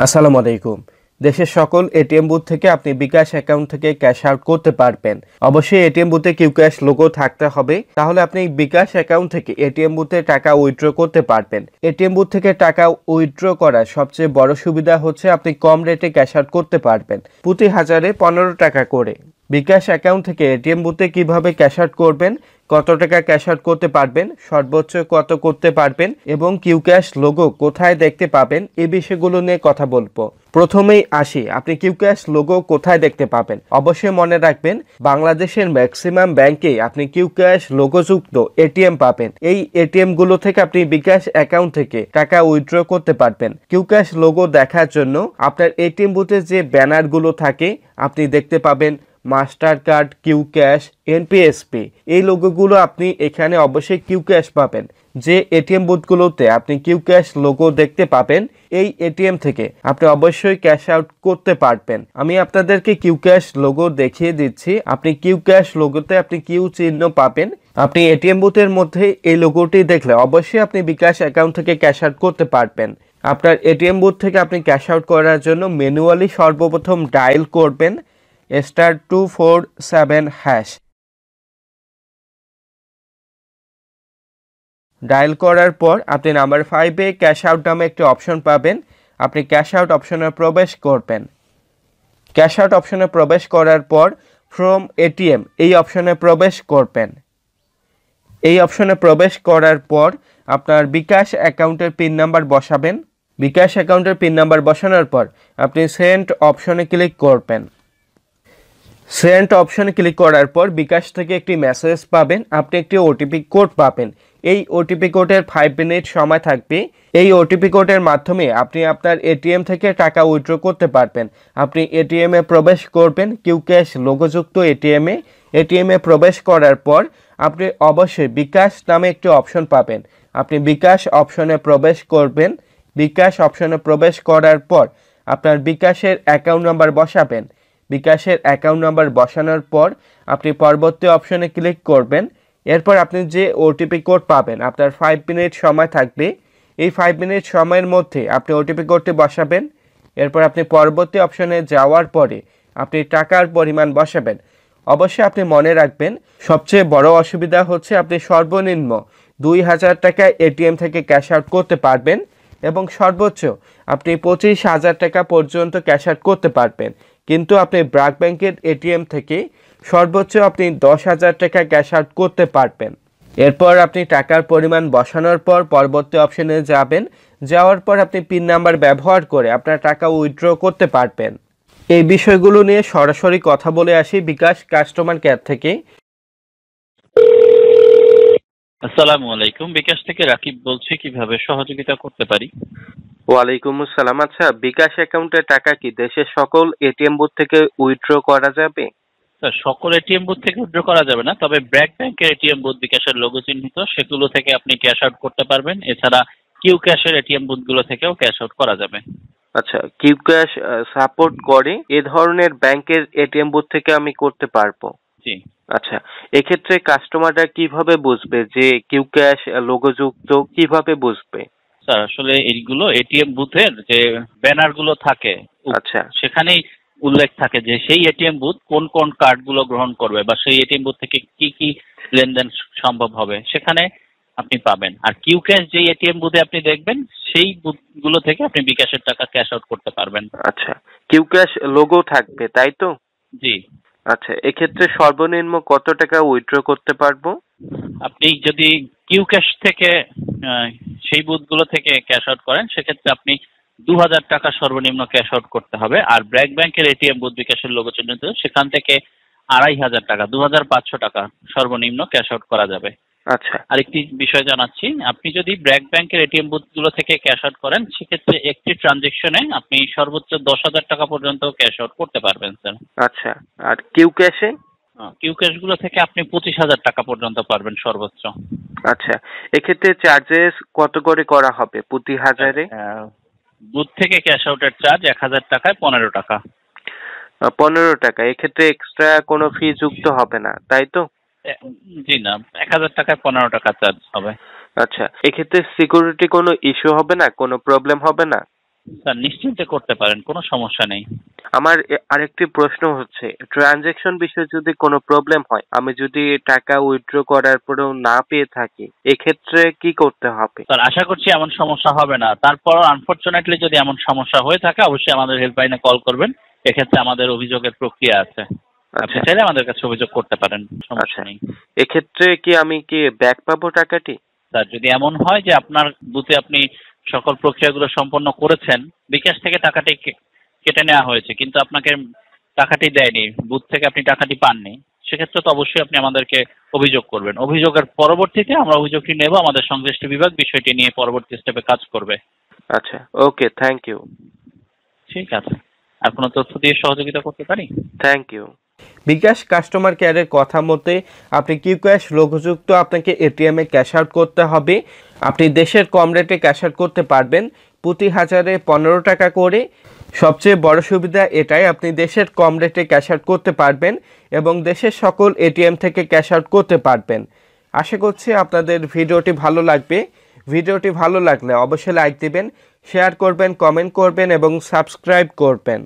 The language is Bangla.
আসসালামু আলাইকুম। দেশের সকল এটিএম বুথ থেকে আপনি বিকাশ অ্যাকাউন্ট থেকে ক্যাশ আউট করতে পারবেন। অবশ্যই এটিএম বুথে কিউ ক্যাশ লোগো থাকতে হবে, তাহলে আপনি বিকাশ অ্যাকাউন্ট থেকে এটিএম বুথে টাকা উইথড্র করতে পারবেন। এটিএম বুথ থেকে টাকা উইথড্র করার সবচেয়ে বড় সুবিধা হচ্ছে আপনি কম রেটে ক্যাশ আউট করতে পারবেন, প্রতি হাজারে 15 টাকা করে। বিকাশ অ্যাকাউন্ট থেকে এটিএম বুথে কিভাবে ক্যাশ আউট করবেন, কত টাকা ক্যাশ আউট করতে পারবেন, সর্বোচ্চ কত করতে পারবেন এবং কিউ ক্যাশ লোগো কোথায় দেখতে পাবেন, এই বিষয়গুলো নিয়ে কথা বলবো। প্রথমেই আসি, আপনি কিউ ক্যাশ লোগো কোথায় দেখতে পাবেন। অবশ্যই মনে রাখবেন, বাংলাদেশের ম্যাক্সিমাম ব্যাংকে আপনি কিউ ক্যাশ লোগোযুক্ত এটিএম পাবেন। এই এটিএম গুলো থেকে আপনি বিকাশ অ্যাকাউন্ট থেকে টাকা উইথড্র করতে পারবেন। কিউ ক্যাশ লোগো দেখার জন্য আপনার এটিএম বুথে যে ব্যানার গুলো থাকে আপনি দেখতে পাবেন মাস্টার কার্ড, কিউ ক্যাশ, এনপিএসপি, এই লোগোগুলো আপনি এখানে অবশ্যই কিউ ক্যাশ পাবেন। যে এটিএম বুথগুলোতে আপনি কিউ ক্যাশ লোগো দেখতে পাবেন, এই এটিএম থেকে আপনি অবশ্যই ক্যাশ আউট করতে পারবেন। আমি আপনাদেরকে কিউ ক্যাশ লোগো দেখিয়ে দিচ্ছি। আপনি কিউ ক্যাশ লোগোতে আপনি কিউ চিহ্ন পাবেন। আপনি এটিএম বুথের মধ্যে এই লোগোটি দেখলে অবশ্যই আপনি বিকাশ অ্যাকাউন্ট থেকে ক্যাশ আউট করতে পারবেন। আপনার এটিএম বুথ থেকে আপনি ক্যাশ আউট করার জন্য ম্যানুয়ালি সর্বপ্রথম ডায়াল করবেন *247#। ডায়াল করার পর আপনি নাম্বার 5-এ ক্যাশ আউট নামে একটি অপশন পাবেন। আপনি ক্যাশ আউট অপশনে প্রবেশ করবেন। ক্যাশ আউট অপশনে প্রবেশ করার পর ফ্রম এটিএম এই অপশনে প্রবেশ করবেন। এই অপশনে প্রবেশ করার পর আপনার বিকাশ অ্যাকাউন্টের পিন নাম্বার বসাবেন। বিকাশ অ্যাকাউন্টের পিন নাম্বার বসানোর পর আপনি সেন্ড অপশনে ক্লিক করবেন। সেন্ড অপশনে ক্লিক করার পর বিকাশ থেকে একটি মেসেজ পাবেন, আপনি একটি ওটিপি কোড পাবেন। এই ওটিপি কোডের 5 মিনিট সময় থাকবে। এই ওটিপি কোডের মাধ্যমে আপনি আপনার এটিএম থেকে টাকা উইথড্র করতে পারবেন। আপনি এটিএমে প্রবেশ করবেন, কিউ ক্যাশ লোগোযুক্ত এটিএমে। এটিএমে প্রবেশ করার পর আপনি অবশ্যই বিকাশ নামে একটি অপশন পাবেন। আপনি বিকাশ অপশনে প্রবেশ করবেন। বিকাশ অপশনে প্রবেশ করার পর আপনার বিকাশের অ্যাকাউন্ট নাম্বার বসাবেন। বিকাশের অ্যাকাউন্ট নাম্বার বসানোর পর আপনি পরবর্তী অপশনে ক্লিক করবেন। এরপর আপনি যে ওটিপি কোড পাবেন, আপনার 5 মিনিট সময় থাকবে। এই 5 মিনিট সময়ের মধ্যে আপনি ওটিপি কোডটি বসাবেন। এরপর আপনি পরবর্তী অপশনে যাওয়ার পরে আপনি টাকার পরিমাণ বসাবেন। অবশ্যই আপনি মনে রাখবেন, সবচেয়ে বড় অসুবিধা হচ্ছে আপনি সর্বনিম্ন 2000 টাকা এটিএম থেকে ক্যাশ আউট করতে পারবেন এবং সর্বোচ্চ আপনি 25,000 টাকা পর্যন্ত ক্যাশ আউট করতে পারবেন। কিন্তু আপনি ব্র্যাক ব্যাংকের এটিএম থেকে সর্বোচ্চ আপনি 10,000 টাকা ক্যাশ আউট করতে পারবেন। এরপর আপনি টাকার পরিমাণ বসানোর পর পরবর্তী অপশনে যাবেন। যাওয়ার পর আপনি পিন নাম্বার ব্যবহার করে আপনার টাকা উইথড্র করতে পারবেন। এই বিষয়গুলো নিয়ে সরাসরি কথা বলে আসি বিকাশ কাস্টমার কেয়ার থেকে। আসসালামু আলাইকুম, বিকাশ থেকে রাকিব বলছি, কিভাবে সহযোগিতা করতে পারি? ওয়ালাইকুম আসসালাম। আচ্ছা, বিকাশ অ্যাকাউন্টে টাকা কি দেশের সকল এটিএম বুথ থেকে উইথড্র করা যাবে? স্যার, সকল এটিএম বুথ থেকে উইথড্র করা যাবে না, তবে ব্র্যাক ব্যাংকের এটিএম বুথ বিকাশের লোগো চিহ্নিত সেগুলো থেকে আপনি ক্যাশ আউট করতে পারবেন। এছাড়া কিউ ক্যাশের এটিএম বুথগুলো থেকেও ক্যাশ আউট করা যাবে। আচ্ছা, কিউ ক্যাশ সাপোর্ট করে এ ধরনের ব্যাংকের এটিএম বুথ থেকে আমি করতে পারবো? জি আচ্ছা, এক্ষেত্রে কাস্টমাররা কিভাবে বুঝবে যে কিউ ক্যাশ লোগোযুক্ত, কিভাবে বুঝবে? স্যার, আসলে এইগুলো এটিএম বুথের যে ব্যানারগুলো থাকে, আচ্ছা সেখানেই উল্লেখ থাকে যে সেই এটিএম বুথ কোন কোন কার্ডগুলো গ্রহণ করবে বা সেই এটিএম বুথ থেকে কি কি লেনদেন সম্ভব হবে, সেখানে আপনি পাবেন। আর কিউ ক্যাশ যেই এটিএম বুথে আপনি দেখবেন, সেই বুথগুলো থেকে আপনি বিকাশের টাকা ক্যাশ আউট করতে পারবেন। আচ্ছা, কিউ ক্যাশ লোগো থাকবে তাই তো? জি। আচ্ছা, এক্ষেত্রে সর্বনিম্ন কত টাকা উইথড্র করতে পারবো? আপনি যদি কিউ ক্যাশ থেকে সেই বুথগুলো থেকে ক্যাশ আউট করেন, সেক্ষেত্রে আপনি 2,000 টাকা সর্বনিম্ন ক্যাশ আউট করতে হবে। আর ব্র্যাক ব্যাংকের এটিএম বুথ বিকাশের লোগো চিহ্নিত, সেখান থেকে 2,500 টাকা, 2,500 টাকা সর্বনিম্ন ক্যাশ আউট করা যাবে। আচ্ছা আরেকটি বিষয় জানাচ্ছি, আপনি যদি ব্র্যাক ব্যাংকের এটিএম বুথগুলো থেকে ক্যাশ আউট করেন, সেক্ষেত্রে একটি ট্রানজেকশনে আপনি সর্বোচ্চ 10,000 টাকা পর্যন্ত ক্যাশ আউট করতে পারবেন স্যার। আচ্ছা, আর কিউ ক্যাশে? কিউ ক্যাশগুলো থেকে আপনি 25,000 টাকা পর্যন্ত পারবেন সর্বোচ্চ। আচ্ছা, এক্ষেত্রে চার্জেস কত করে করা হবে প্রতি হাজারে? বুথ থেকে ক্যাশ আউটের চার্জ 1,000 টাকায় 15 টাকা। 15 টাকা। এক্ষেত্রে এক্সট্রা কোনো ফি যুক্ত হবে না তাই তো? জি না, 1,000 টাকায় 15 টাকা চার্জ হবে। আচ্ছা, এক্ষেত্রে সিকিউরিটি কোনো ইস্যু হবে না, কোনো প্রবলেম হবে না? স্যার নিশ্চিন্তে করতে পারেন, কোনো সমস্যা নেই। আমার আরেকটি প্রশ্ন হচ্ছে, ট্রানজ্যাকশন বিষয়ে যদি কোনো প্রবলেম হয়, আমি যদি টাকা উইথড্র করার পরেও না পেয়ে থাকি, এক্ষেত্রে কি করতে হবে? স্যার আশা করছি এমন সমস্যা হবে না। তারপর আনফরচুনেটলি যদি এমন সমস্যা হয়ে থাকে অবশ্যই আমাদের হেল্পলাইনে কল করবেন। এক্ষেত্রে আমাদের অভিযোগের প্রক্রিয়া আছে, আপনি আচ্ছা চাইলে আমাদের কাছে অভিযোগ করতে পারেন, সমস্যা আচ্ছা, নেই। এক্ষেত্রে কি আমি কি ব্যাক পাবো টাকাটি? স্যার যদি এমন হয় যে আপনার বুথে আপনি সকল প্রক্রিয়াগুলো সম্পন্ন করেছেন, বিকাশ থেকে টাকাটি কেটে নেওয়া হয়েছে কিন্তু আপনাকে টাকাটি দেয়নি, বুথ থেকে আপনি টাকাটি পাননি, সেক্ষেত্রে তো অবশ্যই আপনি আমাদেরকে অভিযোগ করবেন। অভিযোগের পরবর্তীতে আমরা অভিযোগটি নেব, আমাদের সংশ্লিষ্ট বিভাগ বিষয়টি নিয়ে পরবর্তী স্টেপে কাজ করবে। আচ্ছা, ওকে, থ্যাংক ইউ। ঠিক আছে, আর কোনো তথ্য দিয়ে সহযোগিতা করতে পারি? Thank you. বিকাশ কাস্টমার কেয়ারের কথা মতে আপনি কিউ ক্যাশ লোগোযুক্ত আপনাকে এটিএমে ক্যাশ আউট করতে হবে। আপনি দেশের কম রেটে ক্যাশ আউট করতে পারবেন, প্রতি হাজারে 15 টাকা করে। সবচেয়ে বড় সুবিধা এটাই, আপনি দেশের কম রেটে ক্যাশ আউট করতে পারবেন এবং দেশের সকল এটিএম থেকে ক্যাশ আউট করতে পারবেন। আশা করছি আপনাদের ভিডিওটি ভালো লাগবে। ভিডিওটি ভালো লাগলে অবশ্যই লাইক দিবেন, শেয়ার করবেন, কমেন্ট করবেন এবং সাবস্ক্রাইব করবেন।